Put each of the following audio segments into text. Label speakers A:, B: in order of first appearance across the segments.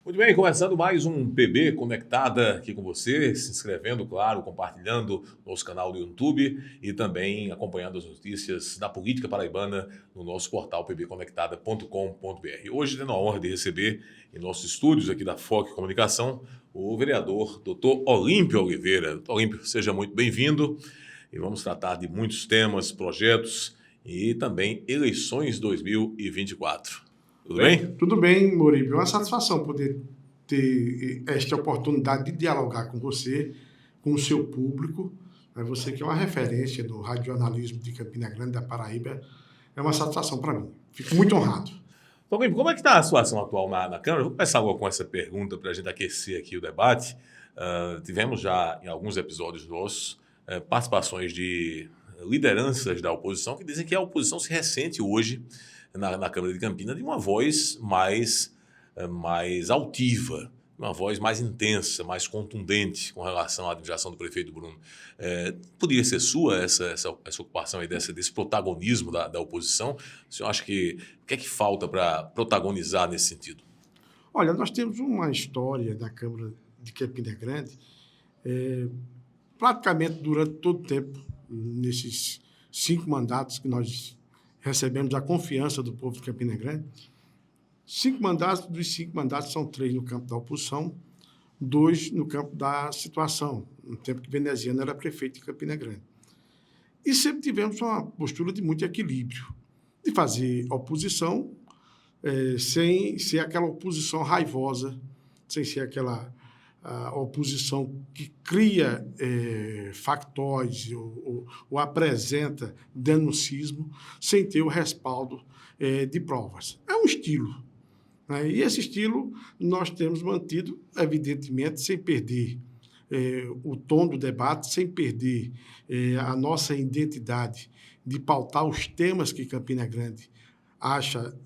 A: Muito bem, começando mais um PB Conectada aqui com você, se inscrevendo, claro, compartilhando nosso canal do YouTube e também acompanhando as notícias da política paraibana no nosso portal pbconectada.com.br. Hoje tendo a honra de receber em nossos estúdios aqui da FOC Comunicação o vereador Dr. Olímpio Oliveira. Dr. Olímpio, seja muito bem-vindo e vamos tratar de muitos temas, projetos e também eleições 2024. Tudo bem?
B: Tudo bem, Moribe. É uma satisfação poder ter esta oportunidade de dialogar com você, com o seu público. Você que é uma referência no radiojornalismo de Campina Grande, da Paraíba. É uma satisfação para mim. Fico muito honrado.
A: Então, como é que está a situação atual na Câmara? Vou começar logo com essa pergunta para a gente aquecer aqui o debate. Tivemos já, em alguns episódios nossos, participações de lideranças da oposição que dizem que a oposição se ressente hoje na Câmara de Campina de uma voz mais altiva, uma voz mais intensa, mais contundente com relação à administração do prefeito Bruno. Poderia ser sua essa ocupação aí desse protagonismo da oposição? O senhor acha que o que é que falta para protagonizar nesse sentido?
B: Olha, nós temos uma história da Câmara de Campina Grande, praticamente durante todo o tempo, nesses 5 mandatos que nós recebemos a confiança do povo de Campina Grande. 5 mandatos, dos 5 mandatos são 3 no campo da oposição, 2 no campo da situação, no tempo que Veneziano era prefeito de Campina Grande. E sempre tivemos uma postura de muito equilíbrio, de fazer oposição sem ser aquela oposição raivosa, sem ser aquela oposição que cria factóides ou apresenta denuncismo sem ter o respaldo de provas. É um estilo, né? E esse estilo nós temos mantido, evidentemente, sem perder o tom do debate, sem perder a nossa identidade de pautar os temas que Campina Grande acha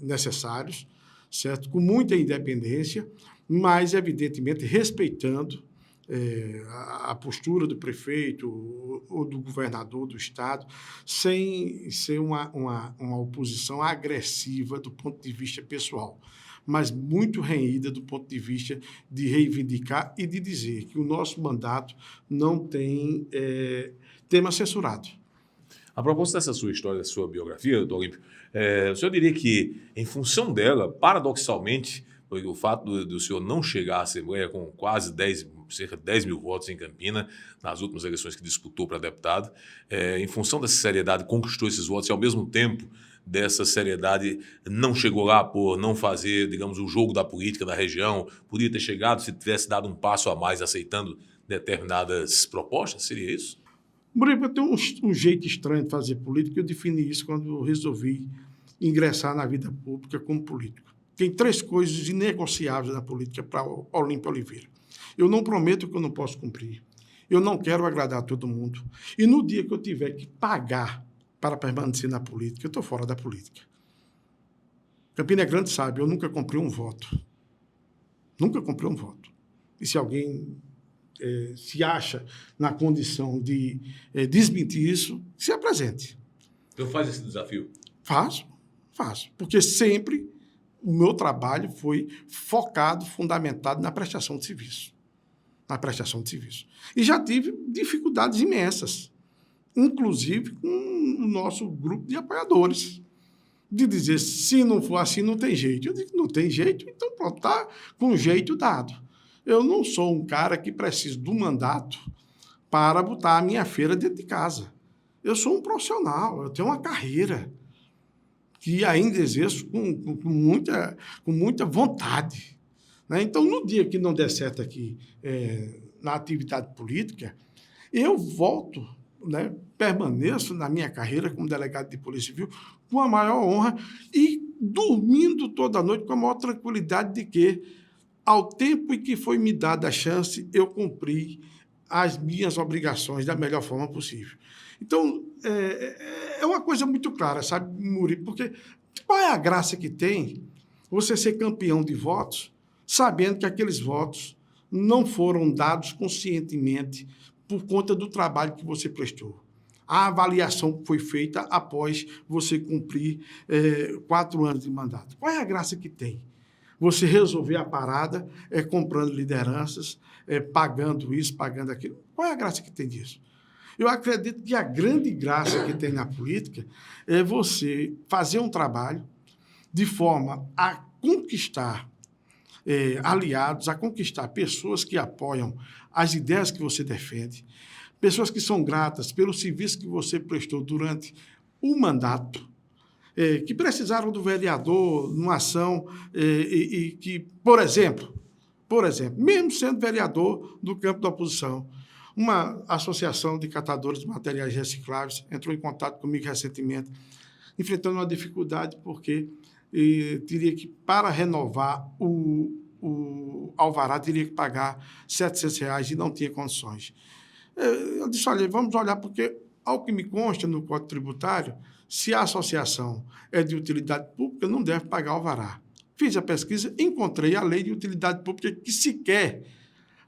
B: necessários, certo? Com muita independência, mas, evidentemente, respeitando a postura do prefeito ou do governador do Estado, sem ser uma oposição agressiva do ponto de vista pessoal, mas muito renhida do ponto de vista de reivindicar e de dizer que o nosso mandato não tem tema censurado.
A: A propósito dessa sua história, da sua biografia, doutor Olímpio, o senhor diria que, em função dela, paradoxalmente, o fato do senhor não chegar à Assembleia com cerca de 10 mil votos em Campina, nas últimas eleições que disputou para deputado, em função dessa seriedade, conquistou esses votos e, ao mesmo tempo, dessa seriedade, não chegou lá por não fazer, digamos, o jogo da política da região, podia ter chegado se tivesse dado um passo a mais aceitando determinadas propostas? Seria isso?
B: Muribe, eu tenho um jeito estranho de fazer política. Eu defini isso quando eu resolvi ingressar na vida pública como político. Tem 3 coisas inegociáveis na política para Olímpio Oliveira. Eu não prometo que eu não posso cumprir. Eu não quero agradar todo mundo. E no dia que eu tiver que pagar para permanecer na política, eu estou fora da política. Campina Grande sabe, eu nunca comprei um voto. Nunca comprei um voto. E se alguém se acha na condição de desmentir isso, se apresente.
A: Então faz esse desafio.
B: Faço. Porque sempre o meu trabalho foi focado, fundamentado na prestação de serviço. E já tive dificuldades imensas, inclusive com o nosso grupo de apoiadores, de dizer, se não for assim, não tem jeito. Eu digo, não tem jeito, então pronto, está com jeito dado. Eu não sou um cara que precisa do mandato para botar a minha feira dentro de casa. Eu sou um profissional, eu tenho uma carreira que ainda exerço com muita vontade, né? Então, no dia que não der certo aqui na atividade política, eu volto, né, permaneço na minha carreira como delegado de Polícia Civil com a maior honra e dormindo toda noite com a maior tranquilidade de que, ao tempo em que foi me dada a chance, eu cumpri as minhas obrigações da melhor forma possível. Então, é uma coisa muito clara, sabe, Muribe? Porque qual é a graça que tem você ser campeão de votos, sabendo que aqueles votos não foram dados conscientemente por conta do trabalho que você prestou? A avaliação que foi feita após você cumprir 4 anos de mandato. Qual é a graça que tem? você resolver a parada comprando lideranças, pagando isso, pagando aquilo. Qual é a graça que tem disso? Eu acredito que a grande graça que tem na política é você fazer um trabalho de forma a conquistar aliados, a conquistar pessoas que apoiam as ideias que você defende, pessoas que são gratas pelo serviço que você prestou durante o mandato, que precisaram do vereador numa ação e que, por exemplo, mesmo sendo vereador do campo da oposição, uma associação de catadores de materiais recicláveis entrou em contato comigo recentemente, enfrentando uma dificuldade porque teria que, para renovar o alvará, teria que pagar R$700 e não tinha condições. Eu disse, olha, vamos olhar, porque, ao que me consta no Código Tributário, se a associação é de utilidade pública, não deve pagar alvará. Fiz a pesquisa, encontrei a lei de utilidade pública, que sequer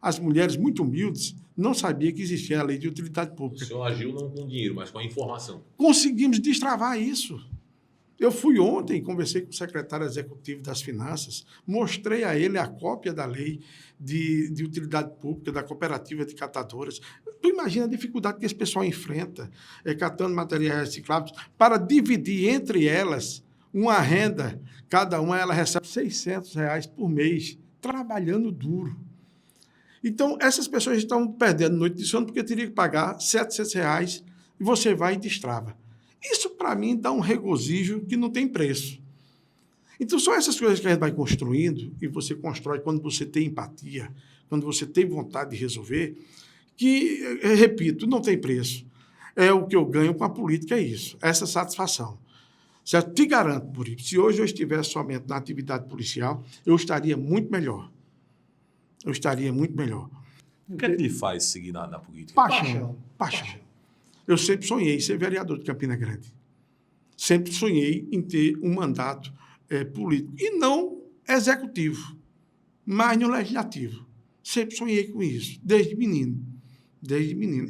B: as mulheres muito humildes não sabiam que existia a lei de utilidade pública.
A: O senhor agiu não com dinheiro, mas com a informação.
B: Conseguimos destravar isso. Eu fui ontem, conversei com o secretário executivo das Finanças, mostrei a ele a cópia da lei de utilidade pública, da cooperativa de catadoras. Tu imagina a dificuldade que esse pessoal enfrenta, catando materiais recicláveis, para dividir entre elas uma renda, cada uma ela recebe R$600 por mês, trabalhando duro. Então, essas pessoas estão perdendo noite de sono porque teria que pagar R$700 e você vai e destrava. Isso, para mim, dá um regozijo que não tem preço. Então, são essas coisas que a gente vai construindo, e você constrói quando você tem empatia, quando você tem vontade de resolver, que, repito, não tem preço. É o que eu ganho com a política, é isso, essa satisfação. Certo? Te garanto, por isso, se hoje eu estivesse somente na atividade policial, eu estaria muito melhor. Eu estaria muito melhor.
A: O que é que lhe faz seguir na política?
B: Paixão. Eu sempre sonhei em ser vereador de Campina Grande. Sempre sonhei em ter um mandato político. E não executivo, mas no legislativo. Sempre sonhei com isso, desde menino.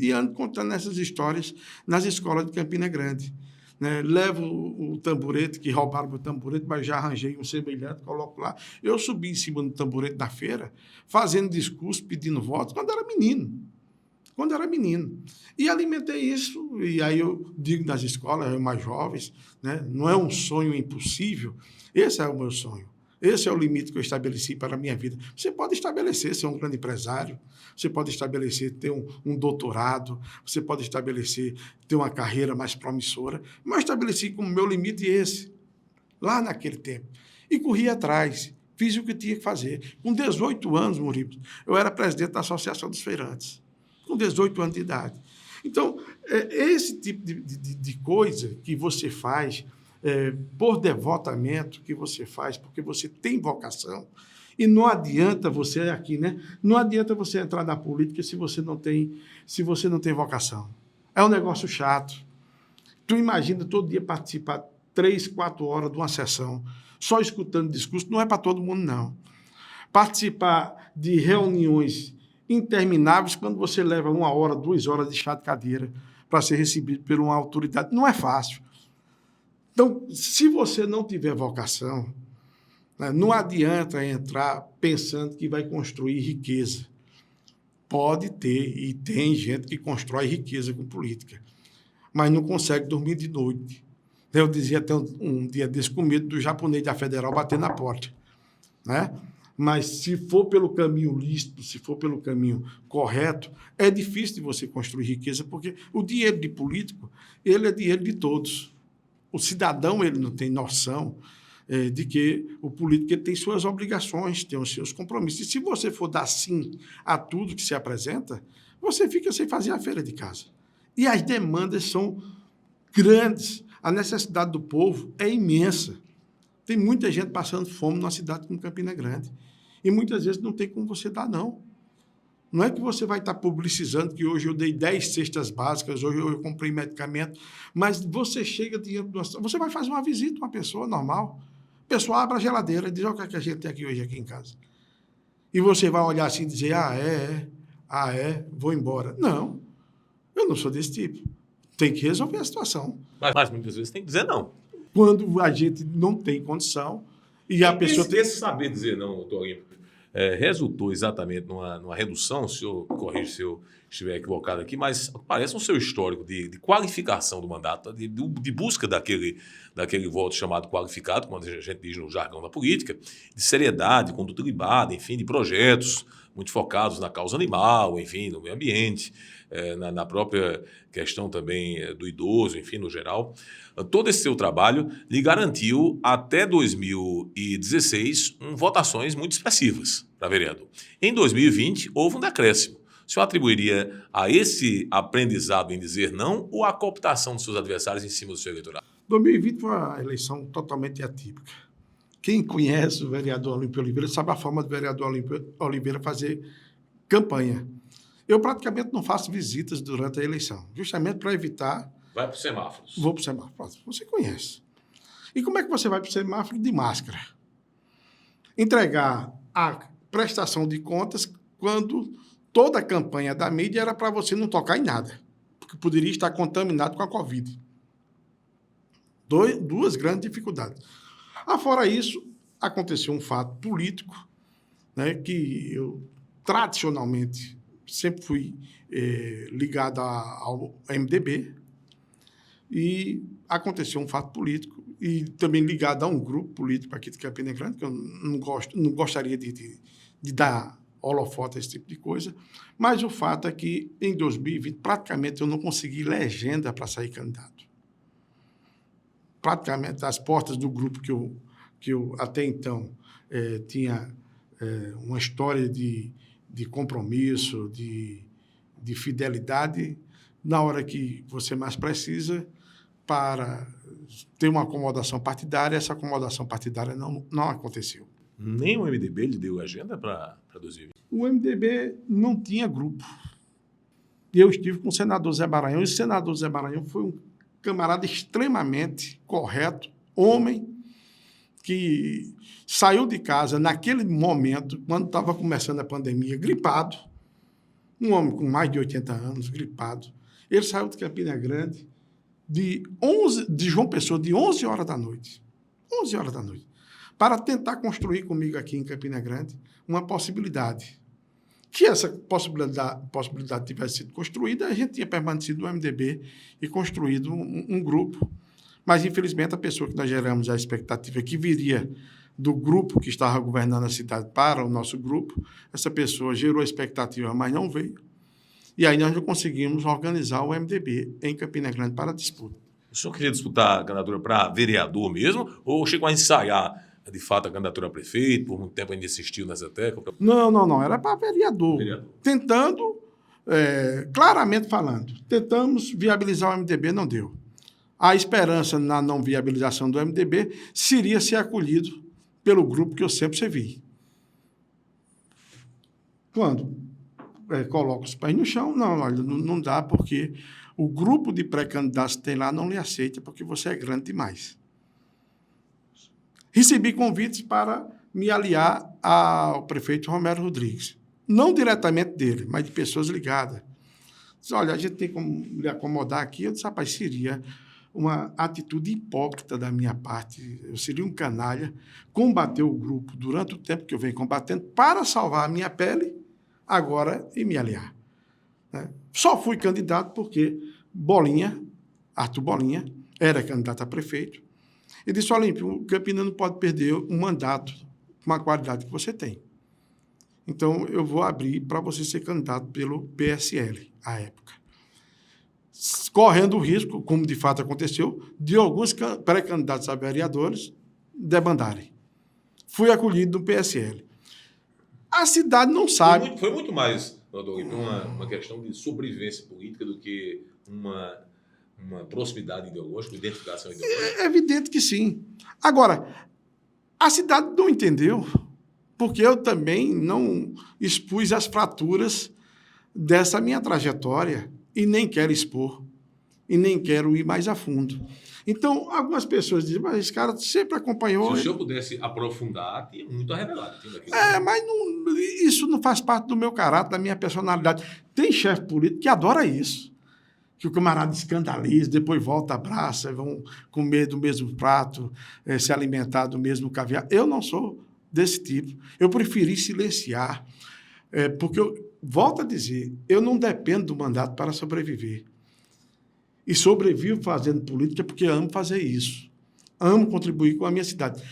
B: E ando contando essas histórias nas escolas de Campina Grande. Né? Levo o tamborete, que roubaram meu tamborete, mas já arranjei um semelhante, coloco lá. Eu subi em cima do tamborete da feira, fazendo discurso, pedindo votos, quando era menino. E alimentei isso, e aí eu digo nas escolas, mais jovens, né? Não é um sonho impossível, esse é o meu sonho. Esse é o limite que eu estabeleci para a minha vida. Você pode estabelecer ser um grande empresário, você pode estabelecer ter um doutorado, você pode estabelecer ter uma carreira mais promissora, mas eu estabeleci como meu limite esse, lá naquele tempo. E corri atrás, fiz o que tinha que fazer. Com 18 anos, Murilo, eu era presidente da Associação dos Feirantes, com 18 anos de idade. Então, esse tipo de coisa que você faz, por devotamento que você faz, porque você tem vocação, e não adianta você aqui, né? Não adianta você entrar na política se você não tem vocação. É um negócio chato. Tu imagina todo dia participar 3, 4 horas de uma sessão, só escutando discurso, não é para todo mundo, não. Participar de reuniões intermináveis, quando você leva 1 hora, 2 horas de chá de cadeira para ser recebido por uma autoridade, não é fácil. Então, se você não tiver vocação, né, não adianta entrar pensando que vai construir riqueza. Pode ter, e tem gente que constrói riqueza com política, mas não consegue dormir de noite. Eu dizia até um dia desse, com medo do japonês da Federal bater na porta. Né? Mas se for pelo caminho lícito, se for pelo caminho correto, é difícil de você construir riqueza, porque o dinheiro de político, ele é dinheiro de todos. O cidadão, ele não tem noção de que o político ele tem suas obrigações, tem os seus compromissos. E se você for dar sim a tudo que se apresenta, você fica sem fazer a feira de casa. E as demandas são grandes. A necessidade do povo é imensa. Tem muita gente passando fome numa cidade como Campina Grande. E muitas vezes não tem como você dar, não. Não é que você vai estar publicizando que hoje eu dei 10 cestas básicas, hoje eu comprei medicamento, mas você chega diante de uma... Você vai fazer uma visita a uma pessoa normal. A pessoa abre a geladeira e diz, olha o que a gente tem hoje aqui em casa. E você vai olhar assim e dizer, vou embora. Não, eu não sou desse tipo. Tem que resolver a situação.
A: Mas muitas vezes tem que dizer não.
B: Quando a gente não tem condição, E a pessoa tem...
A: Esse saber dizer não, doutor Olímpio, resultou exatamente numa redução, o senhor corrige se eu estiver equivocado aqui, mas parece um seu histórico de qualificação do mandato, de busca daquele voto chamado qualificado, como a gente diz no jargão da política, de seriedade, conduta libada, enfim, de projetos muito focados na causa animal, enfim, no meio ambiente, na própria questão também do idoso, enfim, no geral. Todo esse seu trabalho lhe garantiu, até 2016, votações muito expressivas para vereador. Em 2020, houve um decréscimo. O senhor atribuiria a esse aprendizado em dizer não ou a cooptação dos seus adversários em cima do seu eleitorado?
B: 2020 foi uma eleição totalmente atípica. Quem conhece o vereador Olímpio Oliveira sabe a forma do vereador Olímpio Oliveira fazer campanha. Eu praticamente não faço visitas durante a eleição, justamente para evitar...
A: Vai para os semáforos.
B: Vou para o semáforo. Você conhece. E como é que você vai para o semáforo de máscara? Entregar a prestação de contas quando toda a campanha da mídia era para você não tocar em nada, porque poderia estar contaminado com a Covid. Duas grandes dificuldades. Afora isso, aconteceu um fato político, né, que eu, tradicionalmente, sempre fui ligado ao MDB, e aconteceu um fato político, e também ligado a um grupo político aqui de Campina Grande, que eu não gostaria de dar holofote a esse tipo de coisa, mas o fato é que, em 2020, praticamente eu não consegui legenda para sair candidato. Praticamente, as portas do grupo que eu até então tinha uma história de compromisso, de fidelidade, na hora que você mais precisa, para ter uma acomodação partidária, essa acomodação partidária não aconteceu.
A: Nem o MDB lhe deu agenda para 2020?
B: O MDB não tinha grupo. Eu estive com o senador Zé Maranhão, e o senador Zé Maranhão foi um camarada extremamente correto, homem, que saiu de casa naquele momento, quando estava começando a pandemia, gripado, um homem com mais de 80 anos, gripado. Ele saiu de Campina Grande de João Pessoa, de 11 horas da noite. 11 horas da noite. Para tentar construir comigo aqui em Campina Grande uma possibilidade. Que essa possibilidade tivesse sido construída, a gente tinha permanecido no MDB e construído um grupo. Mas, infelizmente, a pessoa que nós geramos a expectativa que viria do grupo que estava governando a cidade para o nosso grupo, essa pessoa gerou a expectativa, mas não veio. E aí nós não conseguimos organizar o MDB em Campina Grande para a disputa.
A: O senhor queria disputar a candidatura para vereador mesmo ou chegou a ensaiar, de fato, a candidatura a prefeito? Por muito tempo ainda insistiu nessa tecla?
B: Não. Era para vereador. Tentando, claramente falando, tentamos viabilizar o MDB, não deu. A esperança na não viabilização do MDB seria ser acolhido pelo grupo que eu sempre servi. Quando coloca os pés no chão, não dá, porque o grupo de pré-candidatos que tem lá não lhe aceita, porque você é grande demais. Recebi convites para me aliar ao prefeito Romero Rodrigues. Não diretamente dele, mas de pessoas ligadas. Disse, olha, a gente tem como lhe acomodar aqui. Eu disse, rapaz, seria uma atitude hipócrita da minha parte. Eu seria um canalha combater o grupo durante o tempo que eu venho combatendo para salvar a minha pele agora e me aliar. Né? Só fui candidato porque Arthur Bolinha, era candidato a prefeito, e disse, Olímpio, o Campina não pode perder um mandato com a qualidade que você tem. Então, eu vou abrir para você ser candidato pelo PSL, à época. Correndo o risco, como de fato aconteceu, de alguns pré-candidatos a vereadores debandarem. Fui acolhido no PSL. A cidade não sabe...
A: Foi muito mais, doutor, uma questão de sobrevivência política do que uma proximidade ideológica, identificação ideológica?
B: É evidente que sim. Agora, a cidade não entendeu, porque eu também não expus as fraturas dessa minha trajetória e nem quero expor, e nem quero ir mais a fundo. Então, algumas pessoas dizem, mas esse cara sempre acompanhou...
A: Se o senhor pudesse aprofundar, tinha muito a revelar.
B: Mas isso não faz parte do meu caráter, da minha personalidade. Tem chefe político que adora isso. que o camarada escandaliza, depois volta, abraça, vão comer do mesmo prato, se alimentar do mesmo caviar. Eu não sou desse tipo. Eu preferi silenciar, porque eu volto a dizer, eu não dependo do mandato para sobreviver. E sobrevivo fazendo política porque amo fazer isso. Amo contribuir com a minha cidade.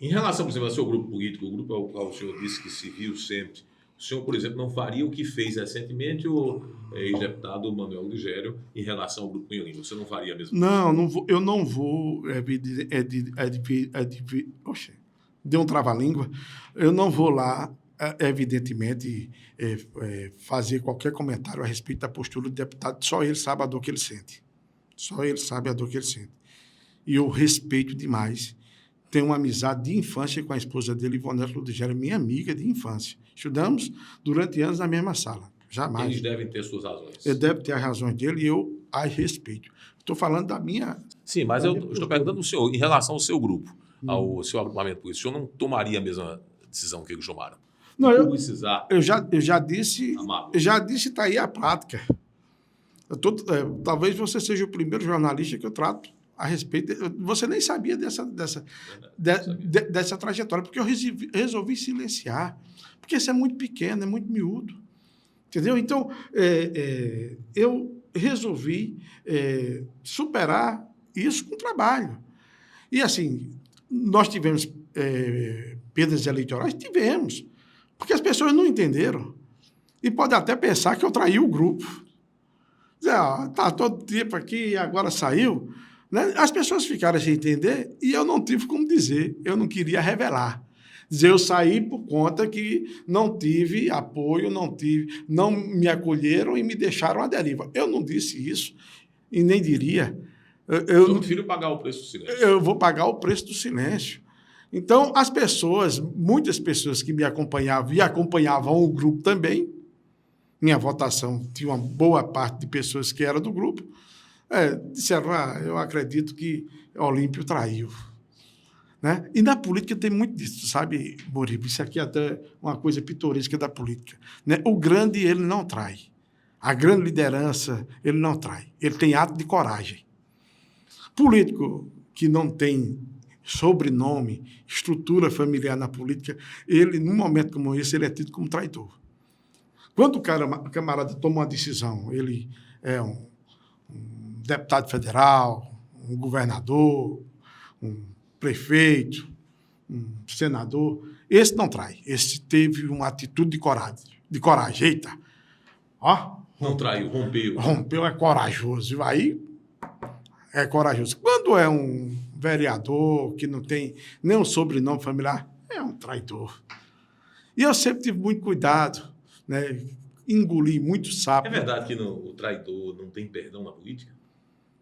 A: Em relação, por exemplo, ao seu grupo político, o grupo ao qual o senhor disse que se viu sempre, o senhor, por exemplo, não faria o que fez recentemente o ex-deputado Manuel Ligério em relação ao grupo Cunha Lima? Você não faria mesmo?
B: Não, eu não vou... Oxe, deu um trava-língua. Eu não vou lá, evidentemente, fazer qualquer comentário a respeito da postura do deputado. Só ele sabe a dor que ele sente. Só ele sabe a dor que ele sente. E eu respeito demais. Tenho uma amizade de infância com a esposa dele, Ivonete Ludgero, minha amiga de infância. Estudamos durante anos na mesma sala. Jamais.
A: Eles devem ter suas razões.
B: Ele deve ter as razões dele e eu as respeito. Estou falando da minha...
A: Sim, mas eu estou perguntando ao senhor, em relação ao seu grupo, ao seu agrupamento político, o senhor não tomaria a mesma decisão que eles tomaram?
B: Não,
A: publicizar.
B: Eu já disse, está aí a prática. Talvez você seja o primeiro jornalista que eu trato a respeito. Você nem sabia dessa trajetória, porque eu resolvi silenciar. Porque isso é muito pequeno, é muito miúdo. Entendeu? Então, eu resolvi superar isso com trabalho. E, assim, nós tivemos perdas eleitorais? Tivemos. Porque as pessoas não entenderam. E pode até pensar que eu traí o grupo. Está todo tempo aqui e agora saiu. Né? As pessoas ficaram sem entender e eu não tive como dizer. Eu não queria revelar. Dizer, eu saí por conta que não tive apoio, não me acolheram e me deixaram à deriva. Eu não disse isso e nem diria.
A: Eu prefiro pagar o preço do silêncio.
B: Eu vou pagar o preço do silêncio. Então, as pessoas, muitas pessoas que me acompanhavam e acompanhavam o grupo também, minha votação tinha uma boa parte de pessoas que eram do grupo, disseram, eu acredito que Olímpio traiu. Né? E na política tem muito disso, sabe, Moriba? Isso aqui é até uma coisa pitoresca da política. Né? O grande, ele não trai. A grande liderança, ele não trai. Ele tem ato de coragem. Político que não tem sobrenome, estrutura familiar na política, ele, num momento como esse, ele é tido como traidor. Quando o camarada toma uma decisão, ele é um deputado federal, um governador, um prefeito, um senador, esse não trai. Esse teve uma atitude de coragem. Eita! Ó,
A: não traiu, rompeu.
B: Rompeu, é corajoso. Aí é corajoso. Quando é um vereador que não tem nenhum sobrenome familiar, é um traidor. E eu sempre tive muito cuidado, né? Engoli muito sapo.
A: É verdade que o traidor não tem perdão na política?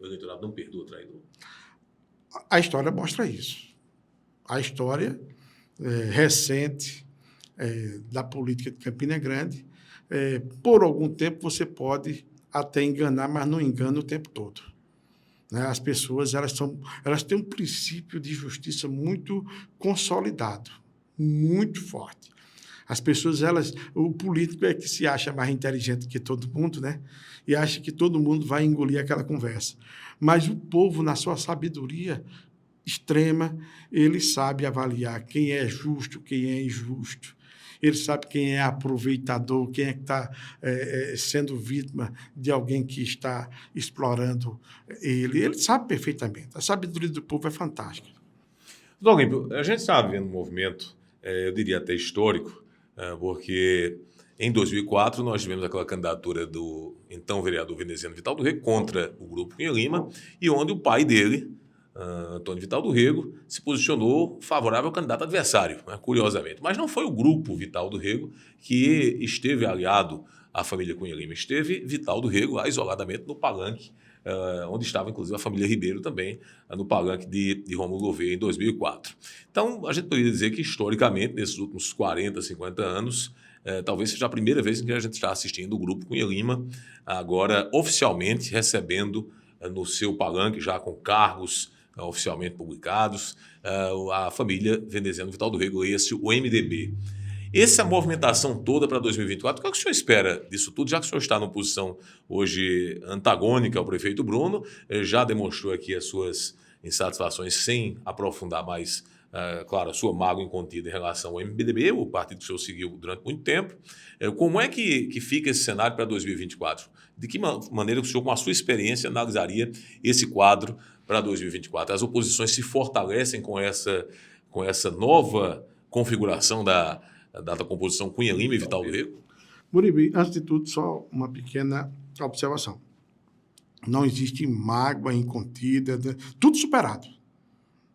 A: O eleitorado não perdoa o traidor?
B: A história mostra isso. A história recente da política de Campina Grande, por algum tempo você pode até enganar, mas não engana o tempo todo. Né? As pessoas elas têm um princípio de justiça muito consolidado, muito forte. As pessoas, o político é que se acha mais inteligente que todo mundo, né? E acha que todo mundo vai engolir aquela conversa. Mas o povo, na sua sabedoria extrema, ele sabe avaliar quem é justo, quem é injusto. Ele sabe quem é aproveitador, quem é que está sendo vítima de alguém que está explorando ele. Ele sabe perfeitamente. A sabedoria do povo é fantástica.
A: Doutor Olímpio, a gente está vivendo um movimento, eu diria até histórico, porque em 2004 nós tivemos aquela candidatura do então vereador veneziano Vital do Rego contra o grupo Cunha Lima, e onde o pai dele, Antônio Vital do Rego, se posicionou favorável ao candidato adversário, né, curiosamente. Mas não foi o grupo Vital do Rego que esteve aliado à família Cunha Lima. Esteve Vital do Rego lá isoladamente no palanque, onde estava inclusive a família Ribeiro também, no palanque de Rômulo Gouveia em 2004. Então, a gente poderia dizer que historicamente, nesses últimos 40, 50 anos, talvez seja a primeira vez em que a gente está assistindo o grupo Cunha Lima, agora oficialmente recebendo no seu palanque, já com cargos oficialmente publicados, a família veneziano Vital do Rego, esse o MDB. Essa movimentação toda para 2024, o que é que o senhor espera disso tudo, já que o senhor está numa posição hoje antagônica ao prefeito Bruno, já demonstrou aqui as suas insatisfações sem aprofundar mais, claro, a sua mágoa incontida em relação ao MDB, o partido que o senhor seguiu durante muito tempo. Como é que fica esse cenário para 2024? De que maneira o senhor, com a sua experiência, analisaria esse quadro para 2024? As oposições se fortalecem com essa nova configuração da composição Cunha Lima e Vital do Rego?
B: Muribi, antes de tudo, só uma pequena observação. Não existe mágoa incontida, tudo superado,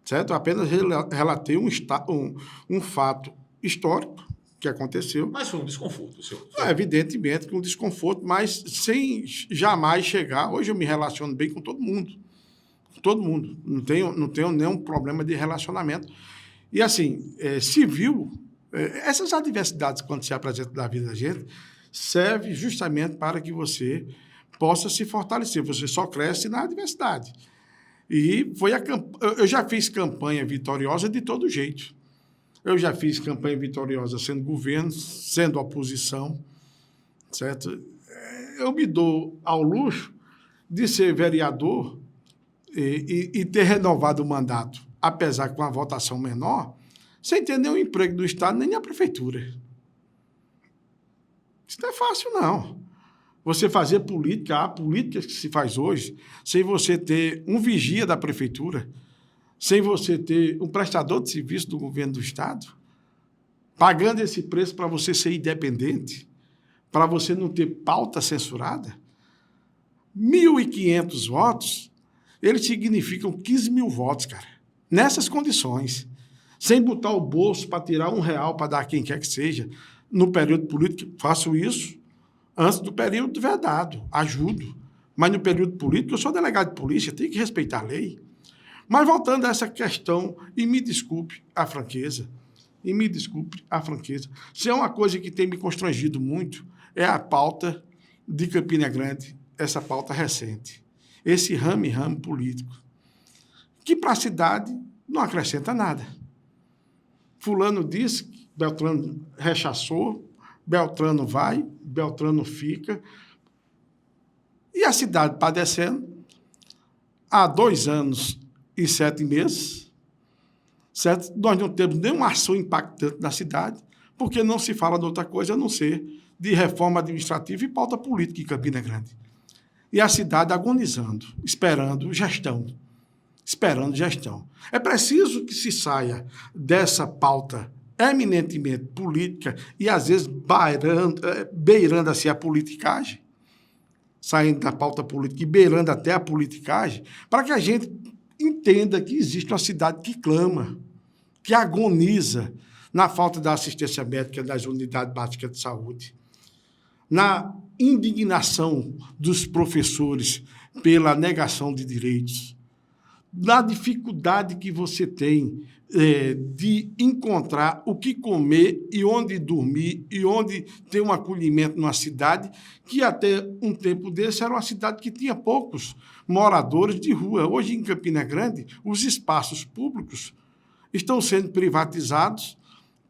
B: certo? Apenas relatei um fato histórico que aconteceu.
A: Mas foi um desconforto, senhor.
B: Evidentemente que um desconforto, mas sem jamais chegar. Hoje eu me relaciono bem com todo mundo. Com todo mundo. Não tenho nenhum problema de relacionamento. E assim, civil, essas adversidades, quando se apresentam na vida da gente, serve justamente para que você possa se fortalecer. Você só cresce na adversidade. E eu já fiz campanha vitoriosa de todo jeito. Eu já fiz campanha vitoriosa sendo governo, sendo oposição, certo? Eu me dou ao luxo de ser vereador e ter renovado o mandato, apesar com a votação menor, sem ter nenhum emprego do Estado, nem na prefeitura. Isso não é fácil, não. Você fazer política, a política que se faz hoje, sem você ter um vigia da prefeitura, sem você ter um prestador de serviço do governo do Estado, pagando esse preço para você ser independente, para você não ter pauta censurada, 1.500 votos, eles significam 15 mil votos, cara. Nessas condições, sem botar o bolso para tirar R$1 para dar a quem quer que seja, no período político, faço isso antes do período vedado, ajudo. Mas no período político, eu sou delegado de polícia, tenho que respeitar a lei. Mas voltando a essa questão, e me desculpe a franqueza, se é uma coisa que tem me constrangido muito, é a pauta de Campina Grande, essa pauta recente. Esse rame-rame político, que para a cidade não acrescenta nada. Fulano disse, Beltrano rechaçou, Beltrano vai, Beltrano fica. E a cidade padecendo há 2 anos e 7 meses, certo? Nós não temos nenhuma ação impactante na cidade, porque não se fala de outra coisa a não ser de reforma administrativa e pauta política em Campina Grande. E a cidade agonizando, esperando gestão. É preciso que se saia dessa pauta eminentemente política e, às vezes, beirando assim, a politicagem, saindo da pauta política e beirando até a politicagem, para que a gente entenda que existe uma cidade que clama, que agoniza na falta da assistência médica das unidades básicas de saúde, na indignação dos professores pela negação de direitos, na dificuldade que você tem de encontrar o que comer e onde dormir e onde ter um acolhimento numa cidade que até um tempo desse era uma cidade que tinha poucos moradores de rua. Hoje, em Campina Grande, os espaços públicos estão sendo privatizados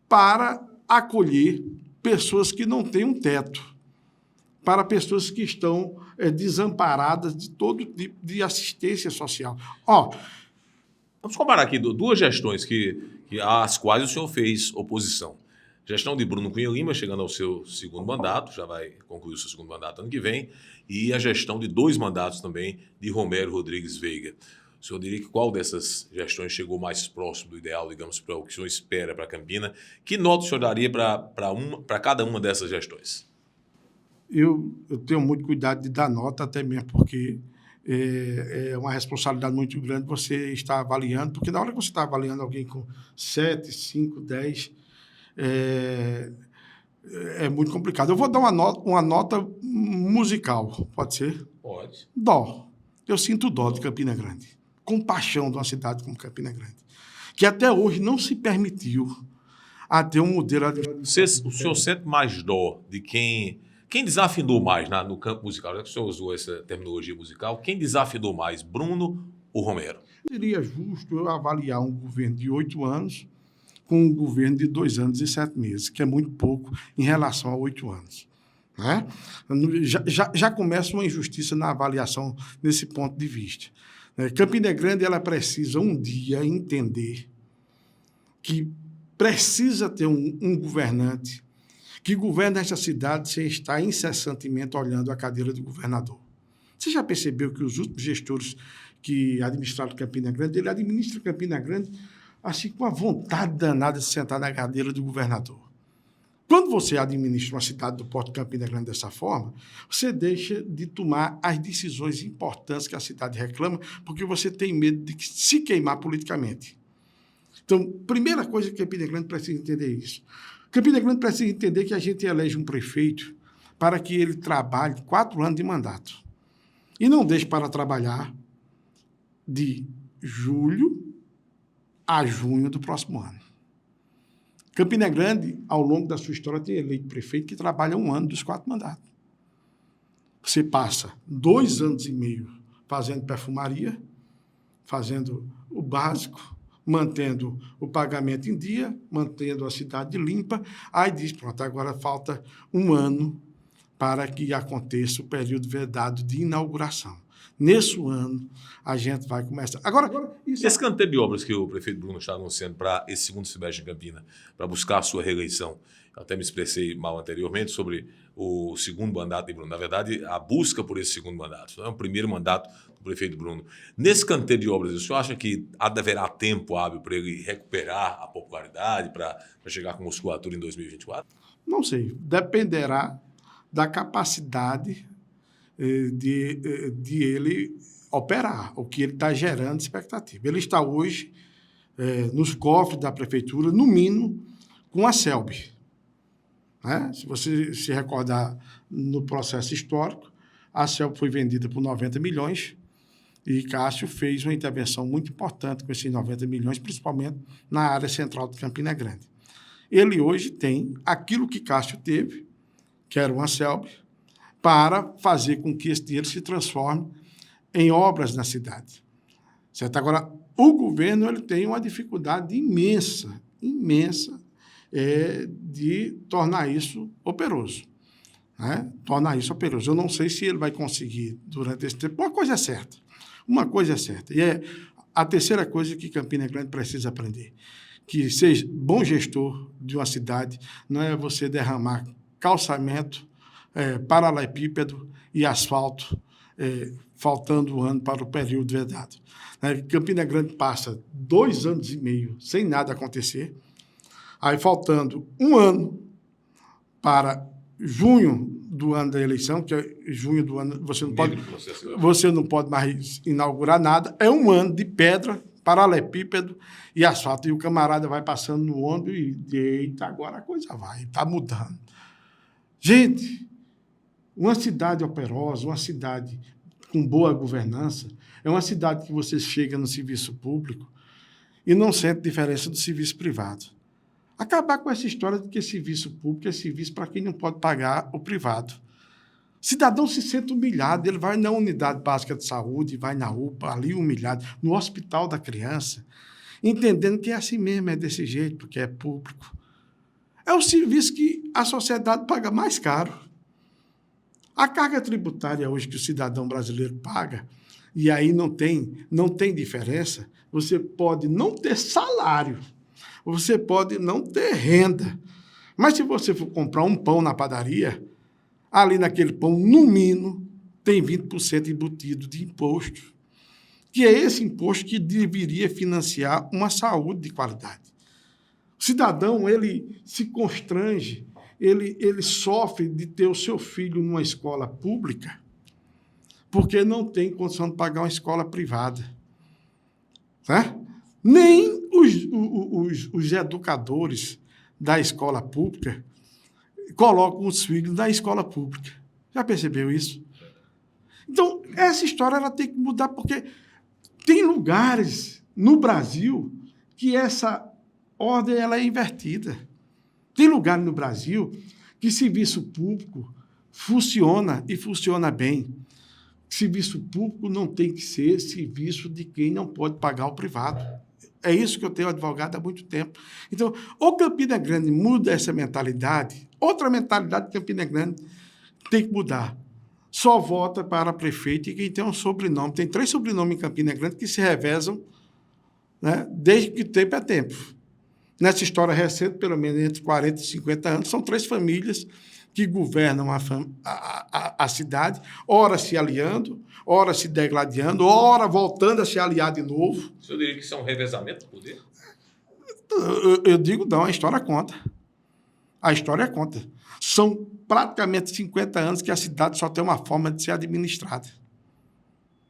B: para acolher pessoas que não têm um teto, para pessoas que estão desamparadas de todo tipo de assistência social.
A: Vamos comparar aqui 2 gestões às quais o senhor fez oposição. Gestão de Bruno Cunha Lima, chegando ao seu 2º mandato, já vai concluir o seu 2º mandato ano que vem, e a gestão de 2 mandatos também de Romero Rodrigues Veiga. O senhor diria que qual dessas gestões chegou mais próximo do ideal, digamos, para o que o senhor espera para Campina? Que nota o senhor daria para cada uma dessas gestões?
B: Eu tenho muito cuidado de dar nota, até mesmo porque é uma responsabilidade muito grande você estar avaliando, porque na hora que você está avaliando alguém com 7, 5, 10, é muito complicado. Eu vou dar uma nota musical, pode ser?
A: Pode.
B: Dó. Eu sinto dó de Campina Grande, compaixão de uma cidade como Campina Grande, que até hoje não se permitiu a ter um modelo...
A: O senhor sente mais dó de quem desafinou mais no campo musical? Já que o senhor usou essa terminologia musical, quem desafinou mais, Bruno ou Romero?
B: Seria justo eu avaliar um governo de 8 anos com um governo de 2 anos e 7 meses, que é muito pouco em relação a 8 anos. Né? Já começa uma injustiça na avaliação nesse ponto de vista. Campina Grande ela precisa um dia entender que precisa ter um governante que governe esta cidade sem estar incessantemente olhando a cadeira do governador. Você já percebeu que os últimos gestores que administraram Campina Grande, ele administra Campina Grande assim com a vontade danada de sentar na cadeira do governador. Quando você administra uma cidade do porte de Campina Grande dessa forma, você deixa de tomar as decisões importantes que a cidade reclama, porque você tem medo de se queimar politicamente. Então, primeira coisa que Campina Grande precisa entender é isso. Campina Grande precisa entender que a gente elege um prefeito para que ele trabalhe 4 anos de mandato. E não deixe para trabalhar de julho a junho do próximo ano. Campina Grande, ao longo da sua história, tem eleito prefeito que trabalha 1 ano dos 4 mandatos. Você passa 2 anos e meio fazendo perfumaria, fazendo o básico, mantendo o pagamento em dia, mantendo a cidade limpa, aí diz, pronto, agora falta 1 ano para que aconteça o período vedado de inauguração. Nesse ano, a gente vai começar. Agora
A: esse canteiro de obras que o prefeito Bruno está anunciando para esse segundo semestre de Campina, para buscar a sua reeleição, eu até me expressei mal anteriormente sobre o segundo mandato de Bruno. Na verdade, a busca por esse segundo mandato. Não é o primeiro mandato do prefeito Bruno. Nesse canteiro de obras, o senhor acha que haverá tempo hábil para ele recuperar a popularidade, para chegar com musculatura em 2024?
B: Não sei. Dependerá da capacidade de ele operar, o que ele está gerando expectativa. Ele está hoje nos cofres da prefeitura, no mínimo, com a Selby. Né? Se você se recordar no processo histórico, a Selby foi vendida por 90 milhões e Cássio fez uma intervenção muito importante com esses 90 milhões, principalmente na área central de Campina Grande. Ele hoje tem aquilo que Cássio teve, que era uma Selby, para fazer com que esse dinheiro se transforme em obras na cidade. Certo? Agora, o governo ele tem uma dificuldade imensa de tornar isso operoso. Né? Tornar isso operoso. Eu não sei se ele vai conseguir durante esse tempo. Uma coisa é certa. E é a terceira coisa que Campina Grande precisa aprender. Que ser bom gestor de uma cidade não é você derramar calçamento, paralelepípedo e asfalto, faltando um ano para o período vedado. Campina Grande passa 2 anos e meio sem nada acontecer, aí faltando 1 ano para junho do ano da eleição, que é junho do ano, você não pode mais inaugurar nada, é 1 ano de pedra, paralelepípedo e asfalto, e o camarada vai passando no ônibus e, eita, agora a coisa vai, está mudando. Gente, uma cidade operosa, uma cidade com boa governança, é uma cidade que você chega no serviço público e não sente diferença do serviço privado. Acabar com essa história de que serviço público é serviço para quem não pode pagar o privado. O cidadão se sente humilhado, ele vai na unidade básica de saúde, vai na UPA, ali humilhado, no hospital da criança, entendendo que é assim mesmo, é desse jeito, porque é público. É o serviço que a sociedade paga mais caro. A carga tributária hoje que o cidadão brasileiro paga, e aí não tem diferença, você pode não ter salário, você pode não ter renda, mas se você for comprar um pão na padaria, ali naquele pão, no mínimo, tem 20% embutido de imposto, que é esse imposto que deveria financiar uma saúde de qualidade. O cidadão, ele se constrange, ele sofre de ter o seu filho numa escola pública porque não tem condição de pagar uma escola privada. Tá? Nem os educadores da escola pública colocam os filhos na escola pública. Já percebeu isso? Então, essa história ela tem que mudar, porque tem lugares no Brasil que essa ordem ela é invertida. Tem lugar no Brasil que serviço público funciona e funciona bem. Serviço público não tem que ser serviço de quem não pode pagar o privado. É isso que eu tenho advogado há muito tempo. Então, ou Campina Grande muda essa mentalidade, outra mentalidade de Campina Grande tem que mudar. Só vota para prefeito e quem tem um sobrenome. Tem 3 sobrenomes em Campina Grande que se revezam, né, desde que tempo é tempo. Nessa história recente, pelo menos entre 40 e 50 anos, são 3 famílias que governam a cidade, ora se aliando, ora se degladiando, ora voltando a se aliar de novo.
A: O senhor diria que isso é um revezamento do poder?
B: Eu digo, não, a história conta. A história conta. São praticamente 50 anos que a cidade só tem uma forma de ser administrada.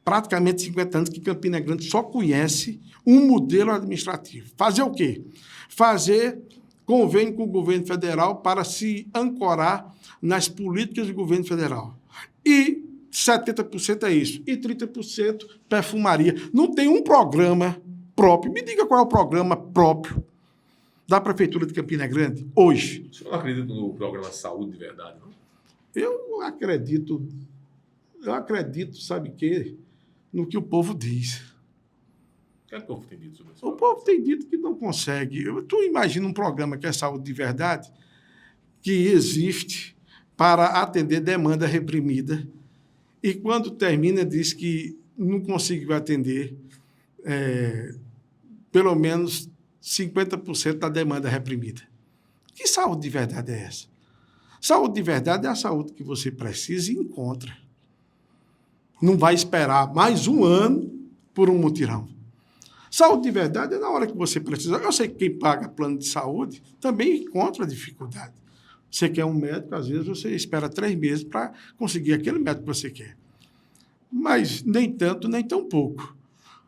B: Praticamente 50 anos que Campina Grande só conhece um modelo administrativo. Fazer o quê? Fazer convênio com o governo federal para se ancorar nas políticas do governo federal. E 70% é isso. E 30% perfumaria. Não tem um programa próprio. Me diga qual é o programa próprio da Prefeitura de Campina Grande hoje.
A: O senhor não acredita no programa Saúde de Verdade, não?
B: Eu acredito, sabe o quê? No que o povo diz.
A: O que é que o povo tem dito sobre isso?
B: O povo tem dito que não consegue. Tu imagina um programa que é Saúde de Verdade, que existe para atender demanda reprimida, e quando termina diz que não conseguiu atender pelo menos 50% da demanda reprimida. Que saúde de verdade é essa? Saúde de verdade é a saúde que você precisa e encontra. Não vai esperar mais um ano por um mutirão. Saúde de verdade é na hora que você precisa. Eu sei que quem paga plano de saúde também encontra dificuldade. Você quer um médico, às vezes você espera 3 meses para conseguir aquele médico que você quer. Mas nem tanto, nem tão pouco.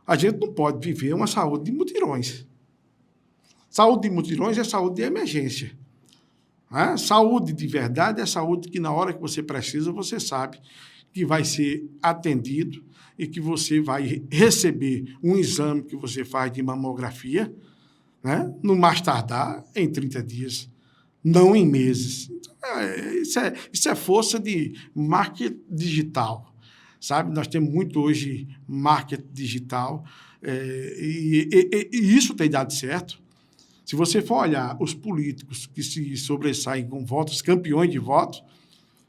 B: A gente não pode viver uma saúde de mutirões. Saúde de mutirões é saúde de emergência. Saúde de verdade é saúde que na hora que você precisa, você sabe que vai ser atendido e que você vai receber um exame que você faz de mamografia, né, no mais tardar em 30 dias, não em meses. Isso é força de marketing digital, sabe? Nós temos muito hoje marketing digital e isso tem dado certo. Se você for olhar os políticos que se sobressaem com votos, campeões de votos,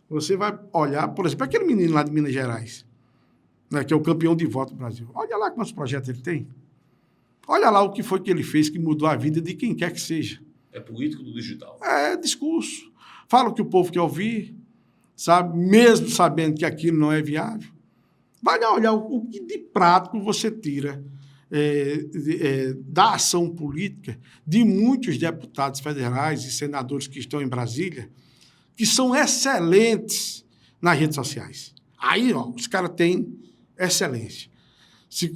B: você vai olhar, por exemplo, aquele menino lá de Minas Gerais, né, que é o campeão de voto do Brasil. Olha lá quantos projetos ele tem. Olha lá o que foi que ele fez que mudou a vida de quem quer que seja.
A: É político do digital.
B: É discurso. Fala o que o povo quer ouvir, sabe? Mesmo sabendo que aquilo não é viável. Vai lá olhar o que de prático você tira da ação política de muitos deputados federais e senadores que estão em Brasília, que são excelentes nas redes sociais. Aí, os caras têm excelência. Se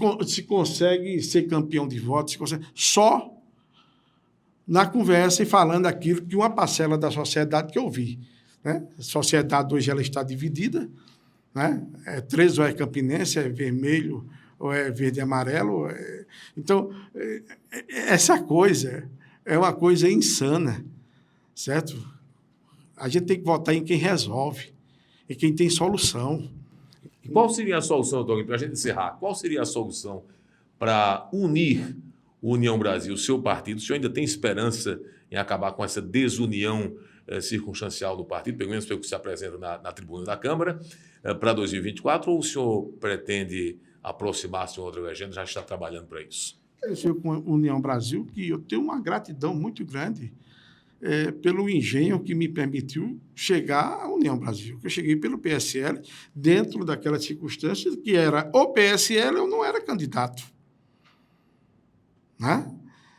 B: consegue ser campeão de votos, se consegue, só na conversa e falando aquilo que uma parcela da sociedade que eu vi. Né? A sociedade hoje ela está dividida, né? 13 ou é campinense, é vermelho, ou é verde e amarelo. Então, essa coisa é uma coisa insana, certo? A gente tem que votar em quem resolve, em quem tem solução.
A: E qual seria a solução, doutor, para a gente encerrar? Qual seria a solução para unir o União Brasil, o seu partido? O senhor ainda tem esperança em acabar com essa desunião circunstancial do partido, pelo menos pelo que se apresenta na tribuna da Câmara, para 2024, ou o senhor pretende aproximar-se de outra legenda, já está trabalhando para isso?
B: Eu sou com a União Brasil, que eu tenho uma gratidão muito grande pelo engenho que me permitiu chegar à União Brasil. Eu cheguei pelo PSL, dentro daquelas circunstâncias que era o PSL, eu não era candidato. Né?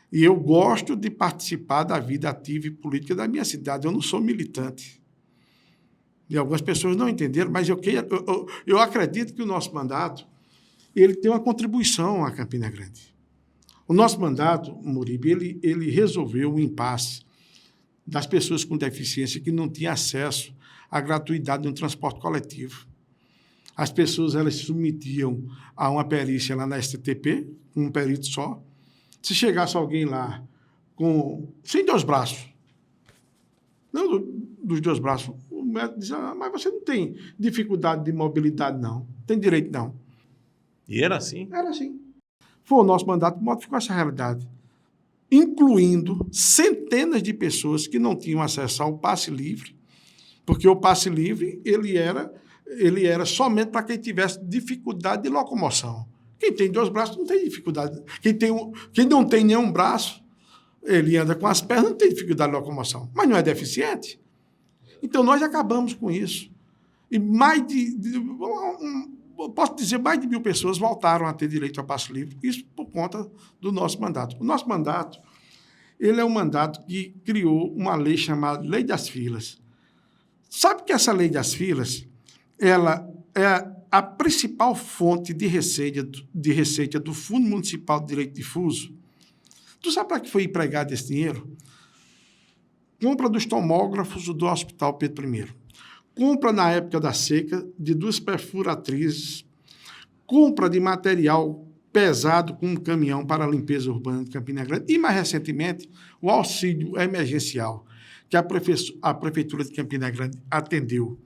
B: E eu gosto de participar da vida ativa e política da minha cidade. Eu não sou militante. E algumas pessoas não entenderam, mas eu acredito que o nosso mandato ele tem uma contribuição à Campina Grande. O nosso mandato, Muribe, ele resolveu o impasse das pessoas com deficiência que não tinham acesso à gratuidade no transporte coletivo. As pessoas elas se submetiam a uma perícia lá na STTP, um perito só. Se chegasse alguém lá sem 2 braços, não dos 2 braços, o médico dizia, mas você não tem dificuldade de mobilidade, não. Tem direito, não.
A: E era assim?
B: Era assim. Foi o nosso mandato que modificou essa realidade, incluindo centenas de pessoas que não tinham acesso ao passe livre, porque o passe livre ele era somente para quem tivesse dificuldade de locomoção. Quem tem 2 braços não tem dificuldade. Quem não tem nenhum braço, ele anda com as pernas, não tem dificuldade de locomoção, mas não é deficiente. Então, nós acabamos com isso. E posso dizer, mais de 1.000 pessoas voltaram a ter direito ao passe livre, isso por conta do nosso mandato. O nosso mandato, ele é um mandato que criou uma lei chamada Lei das Filas. Sabe que essa Lei das Filas, ela é a principal fonte de receita do Fundo Municipal de Direito Difuso? Tu sabe para que foi empregado esse dinheiro? Compra dos tomógrafos do Hospital Pedro I. Compra, na época da seca, de 2 perfuratrizes. Compra de material pesado com um caminhão para a limpeza urbana de Campina Grande. E, mais recentemente, o auxílio emergencial, que a Prefeitura de Campina Grande atendeu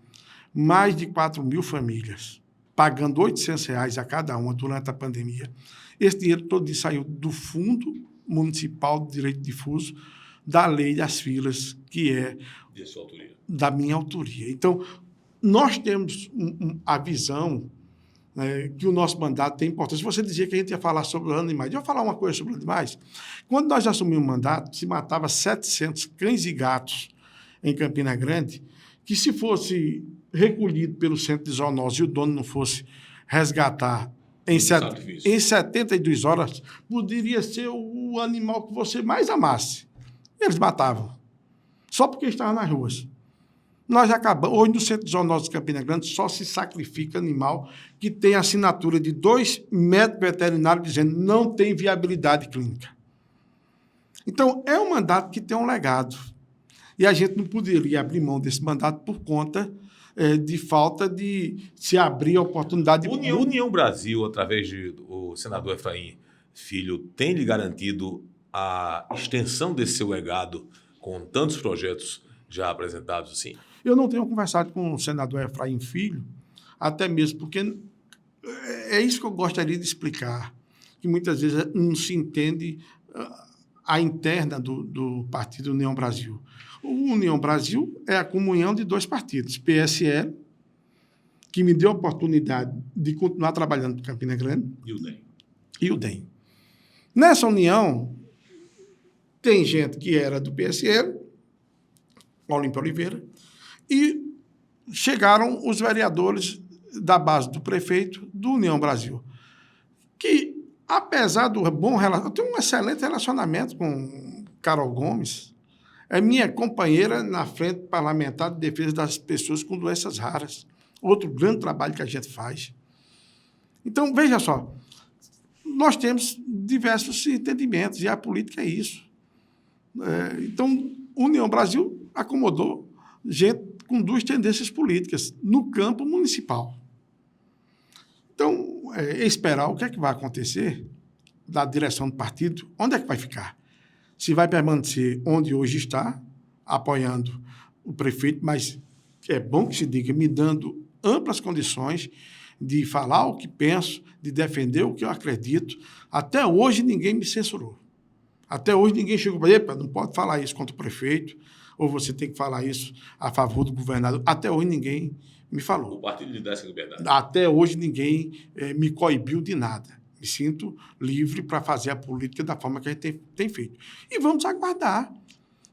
B: mais de 4.000 famílias, pagando R$ 800 a cada uma durante a pandemia. Esse dinheiro todo saiu do Fundo Municipal de Direito Difuso, da Lei das Filas, que é da minha autoria. Então, nós temos a visão, né, que o nosso mandato tem importância. Você dizia que a gente ia falar sobre os animais. Eu vou falar uma coisa sobre os animais. Quando nós assumimos o mandato, se matava 700 cães e gatos em Campina Grande, que se fosse recolhido pelo centro de zoonose e o dono não fosse resgatar em 72 horas, poderia ser o animal que você mais amasse. Eles matavam, só porque estavam nas ruas. Nós acabamos, hoje no Centro de Zoonose de Campina Grande só se sacrifica animal que tem assinatura de 2 médicos veterinários dizendo que não tem viabilidade clínica. Então, é um mandato que tem um legado. E a gente não poderia abrir mão desse mandato por conta de falta de se abrir a oportunidade.
A: União Brasil, através do senador Efraim Filho, tem lhe garantido a extensão desse seu legado com tantos projetos já apresentados assim?
B: Eu não tenho conversado com o senador Efraim Filho, até mesmo porque é isso que eu gostaria de explicar, que muitas vezes não se entende a interna do Partido União Brasil. O União Brasil é a comunhão de 2 partidos, PSL, que me deu a oportunidade de continuar trabalhando no Campina Grande, e o DEM. Nessa união, tem gente que era do PSL, Paulinho Oliveira, e chegaram os vereadores da base do prefeito do União Brasil, que, apesar do bom relacionamento, eu tenho um excelente relacionamento com Carol Gomes, é minha companheira na Frente Parlamentar de Defesa das Pessoas com Doenças Raras, outro grande trabalho que a gente faz. Então, veja só, nós temos diversos entendimentos, e a política é isso. Então, União Brasil acomodou gente com 2 tendências políticas no campo municipal. Então, esperar o que é que vai acontecer da direção do partido, onde é que vai ficar? Se vai permanecer onde hoje está, apoiando o prefeito, mas é bom que se diga, me dando amplas condições de falar o que penso, de defender o que eu acredito. Até hoje ninguém me censurou. Até hoje ninguém chegou para ele, não pode falar isso contra o prefeito, ou você tem que falar isso a favor do governador. Até hoje ninguém me falou.
A: O partido lhe dá essa liberdade.
B: Até hoje ninguém me coibiu de nada. Me sinto livre para fazer a política da forma que a gente tem feito. E vamos aguardar.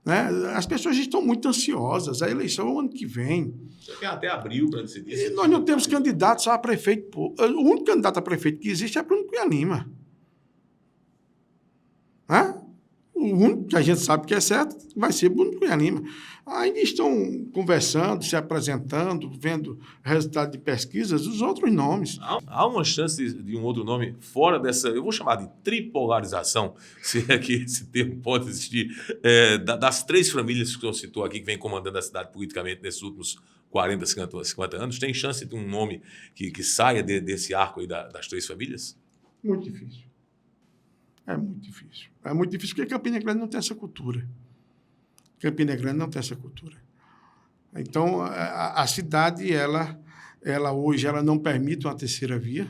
B: Né? As pessoas estão muito ansiosas. A eleição é o ano que vem.
A: Você tem até abril para decidir.
B: E nós não temos candidatos a prefeito. O único candidato a prefeito que existe é Bruno Cunha Lima. Né? O único que a gente sabe que é certo vai ser Bruno Cunha Lima. Ainda estão conversando, se apresentando, vendo resultado de pesquisas, os outros nomes.
A: Há uma chance de um outro nome fora dessa, eu vou chamar de tripolarização, se é que esse termo pode existir, das 3 famílias que você citou aqui, que vem comandando a cidade politicamente nesses últimos 40, 50 anos, tem chance de um nome que saia desse arco aí das 3 famílias?
B: Muito difícil. É muito difícil. É muito difícil porque Campina Grande não tem essa cultura. Campina Grande não tem essa cultura. Então, a cidade, ela hoje, ela não permite uma terceira via.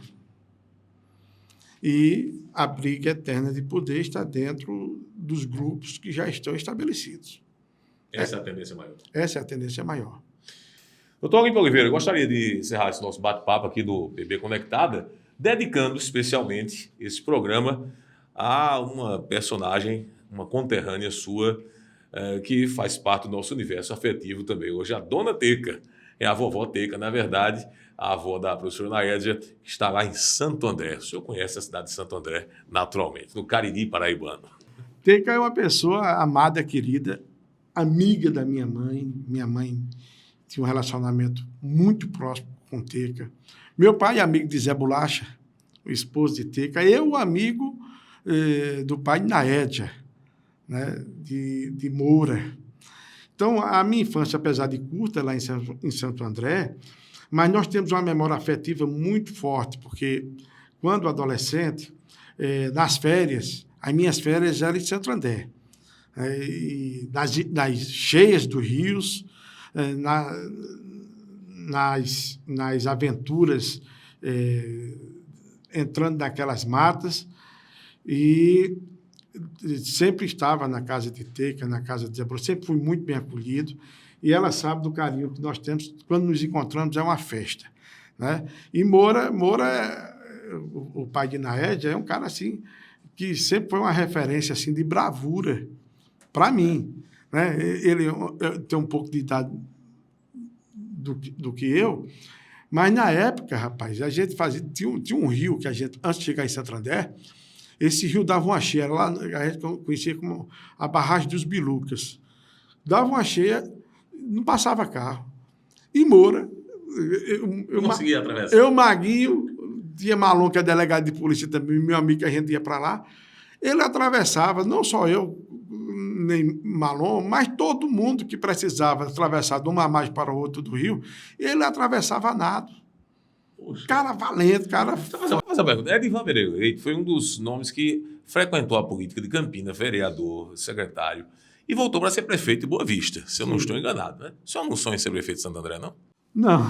B: e a briga eterna de poder está dentro dos grupos que já estão estabelecidos.
A: Essa é a tendência maior.
B: Essa é a tendência maior.
A: Doutor Olímpio Oliveira, eu gostaria de encerrar esse nosso bate-papo aqui do PB Conectada, dedicando especialmente esse programa a uma personagem, uma conterrânea sua, que faz parte do nosso universo afetivo também. Hoje a Dona Teca, é a vovó Teca, na verdade, a avó da professora Naédia, que está lá em Santo André. O senhor conhece a cidade de Santo André naturalmente, no Cariri paraibano.
B: Teca é uma pessoa amada, querida, amiga da minha mãe. Minha mãe tinha um relacionamento muito próximo com Teca. Meu pai é amigo de Zé Bolacha, o esposo de Teca. Eu, amigo do pai de Naédia, né, de Moura. Então, a minha infância, apesar de curta lá em Santo André, mas nós temos uma memória afetiva muito forte, porque quando adolescente, nas férias, as minhas férias eram em Santo André, e nas cheias dos rios, nas aventuras, entrando naquelas matas, e sempre estava na casa de Teca, na casa de Zé Bolacha, sempre fui muito bem acolhido, e ela sabe do carinho que nós temos, quando nos encontramos é uma festa, né? E Moura, o pai de Naédia, é um cara assim, que sempre foi uma referência assim, de bravura para mim, né? Ele tem um pouco de idade do que eu, mas na época, rapaz, a gente tinha um rio que a gente, antes de chegar em Santo André, esse rio dava uma cheia, lá a gente conhecia como a barragem dos Bilucas. Dava uma cheia, não passava carro. E Moura...
A: Eu conseguia atravessar.
B: Eu, Maguinho, tinha Malon, que é delegado de polícia também, meu amigo, que a gente ia para lá. Ele atravessava, não só eu, nem Malon, mas todo mundo que precisava atravessar de uma margem para o outro do rio, ele atravessava nado. Poxa. Cara valente, cara...
A: Fazer uma pergunta. Edivan Pereira Leite foi um dos nomes que frequentou a política de Campinas, vereador, secretário, e voltou para ser prefeito de Boa Vista, se eu não estou enganado, né? O senhor não sonha em ser prefeito de Santo André, não?
B: Não.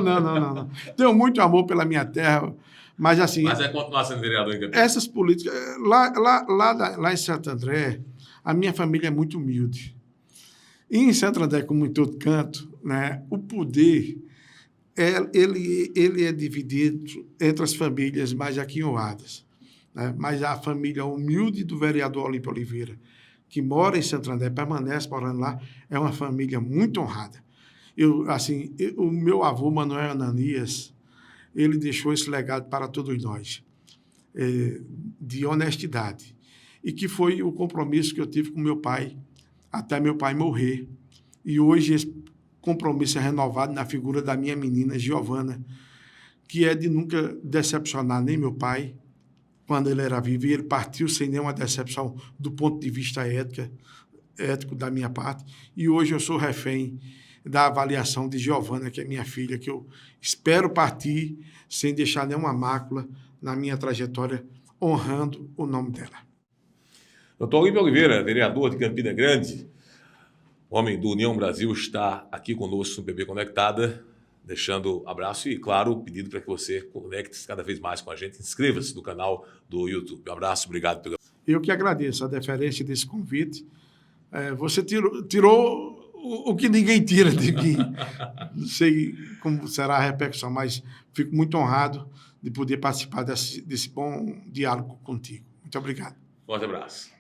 B: Não. Tenho muito amor pela minha terra, mas assim...
A: Mas é continuar sendo vereador em Campinas?
B: Essas políticas... Lá em Santo André, a minha família é muito humilde. E em Santo André, como em todo canto, né, o poder... Ele é dividido entre as famílias mais aquinhoadas, né? Mas a família humilde do vereador Olímpio Oliveira, que mora em Santo André, permanece morando lá, é uma família muito honrada. O meu avô, Manuel Ananias, ele deixou esse legado para todos nós, de honestidade, e que foi o compromisso que eu tive com meu pai, até meu pai morrer. E hoje esse compromisso é renovado na figura da minha menina, Giovana, que é de nunca decepcionar nem meu pai, quando ele era vivo, e ele partiu sem nenhuma decepção do ponto de vista ético da minha parte, e hoje eu sou refém da avaliação de Giovana, que é minha filha, que eu espero partir sem deixar nenhuma mácula na minha trajetória, honrando o nome dela.
A: Doutor Olímpio Oliveira, vereador de Campina Grande, homem do União Brasil, está aqui conosco no PB Conectada, deixando abraço e, claro, pedido para que você conecte-se cada vez mais com a gente. Inscreva-se no canal do YouTube. Um abraço, obrigado.
B: Eu que agradeço a deferência desse convite. Você tirou o que ninguém tira de mim. Não sei como será a repercussão, mas fico muito honrado de poder participar desse bom diálogo contigo. Muito obrigado.
A: Forte abraço.